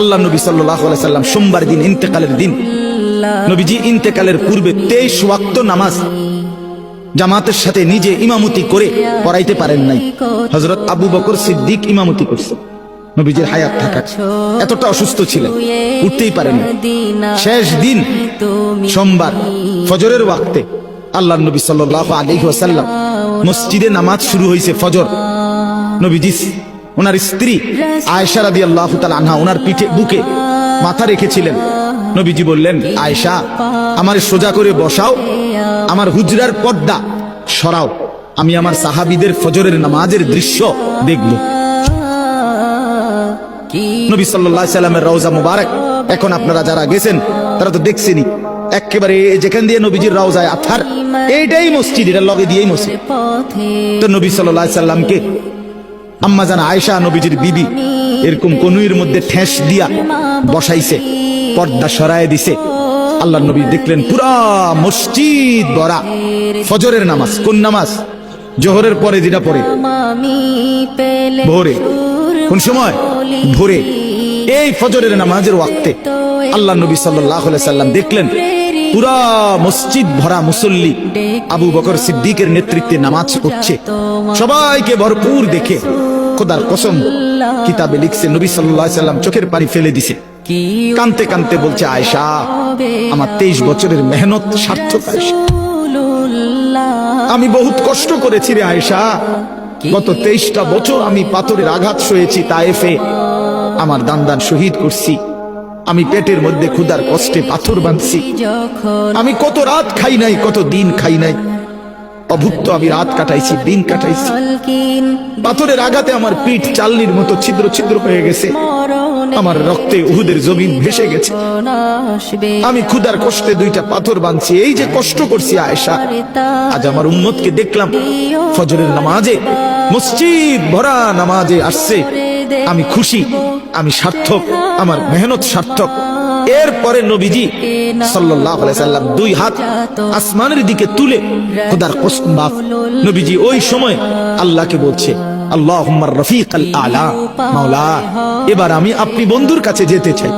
আল্লাহ নবী সাল্লাল্লাহু আলাইহি সাল্লাম সোমবার দিন ইন্তেকালের দিন, নবীজি ইন্তেকালের পূর্বে 23 ওয়াক্ত নামাজ জামাতের সাথে নিজে ইমামতি করে পড়াইতে পারেন নাই। হযরত আবু বকর সিদ্দিক ইমামতি করছেন নবীজির হায়াত থাকা, এতটা অসুস্থ ছিলেন, উঠতেই পারেন। শেষ দিন সোমবার ফজরের ওয়াক্তে আল্লাহ নবী সাল্লাল্লাহু আলাইহি ওয়াসাল্লাম মসজিদে নামাজ শুরু হয়েছে ফজর। নবীজি ওনার স্ত্রী আয়েশা রাদিয়াল্লাহু তাআলা আনহা ওনার পিঠে বুকে মাথা রেখেছিলেন। নবীজি বললেন, আয়েশা আমার সোজা করে বসাও, আমার হুজরার পর্দা সরাও, আমি আমার সাহাবীদের ফজরের নামাজের দৃশ্য দেখব। নবী সাল্লাল্লাহু আলাইহি সাল্লামের রওজা মুবারক এখন আপনারা যারা গেছেন তারা তো দেখছেনই, একেবারে যেখান দিয়ে নবীজির রওজায় আথার এইটাই মসজিদ, এর লগে দিয়েই মসজিদ। তো নবী সাল্লাল্লাহু আলাইহি সাল্লামকে আম্মা জান আয়েশা নবীজির বিবি এরকম কনুইয়ের মধ্যে ঠেস দিয়া বসাইছে, পর্দা সরায় দিছে। আল্লাহ নবী দেখলেন পুরা মসজিদ ভরা। ফজরের নামাজ কোন নামাজ? জোহরের পরে যেটা পড়ে ভোরে। কোন সময়? ভোরে। এই ফজরের নামাজের ওয়াক্তে আল্লাহ নবী সাল্লাল্লাহু আলাইহি সাল্লাম দেখলেন পুরা মসজিদ ভরা মুসল্লি আবু বকর সিদ্দিকের নেতৃত্বে নামাজ পড়ছে। সবাইকে ভরপুর দেখে খোদার কসম কিতাবে লিখছে নবী সাল্লাল্লাহু আলাইহি সাল্লাম চোখের পানি ফেলে দিছে, কাঁদতে কাঁদতে বলছে, আয়েশা আমার 23 বছরের মেহনত সার্থক আয়েশা, আমি বহুত কষ্ট করেছি রে আয়েশা, গত 23টা বছর আমি পাথরের আঘাত সয়েছি তায়েফে, আমার দান শহীদ করছি, আমি পেটের মধ্যে ক্ষুধার কষ্টে পাথর বাঁধছি, আমি কত রাত খাই নাই, কত দিন খাই নাই, অভুক্ত আমি রাত কাটাইছি, দিন কাটাইছি, পাথরের আঘাতে আমার পিঠ চালনির মতো ছিদ্র ছিদ্র হয়ে গেছে, আমার রক্তে উহুদের জমিন ভেসে গেছে, আমি ক্ষুধার কষ্টে 2টা পাথর বাঁধছি, এই যে কষ্ট করছি আয়েশা, আজ আমার উম্মতকে দেখলাম ফজরের নামাজে মসজিদ ভরা নামাজে আসছে, আমি খুশি, আমি সার্থক, আমার মেহনত সার্থক। এরপরে নবীজি সাল্লাল্লাহু আলাইহি সাল্লাম 2 হাত আসমানের দিকে তুলে খোদার কসম বাপ নবীজি ওই সময় আল্লাহকে বলছে, আল্লাহুম্মা রফিকাল আলা, মাওলা এবার আমি আপনি বন্ধুর কাছে যেতে চাই।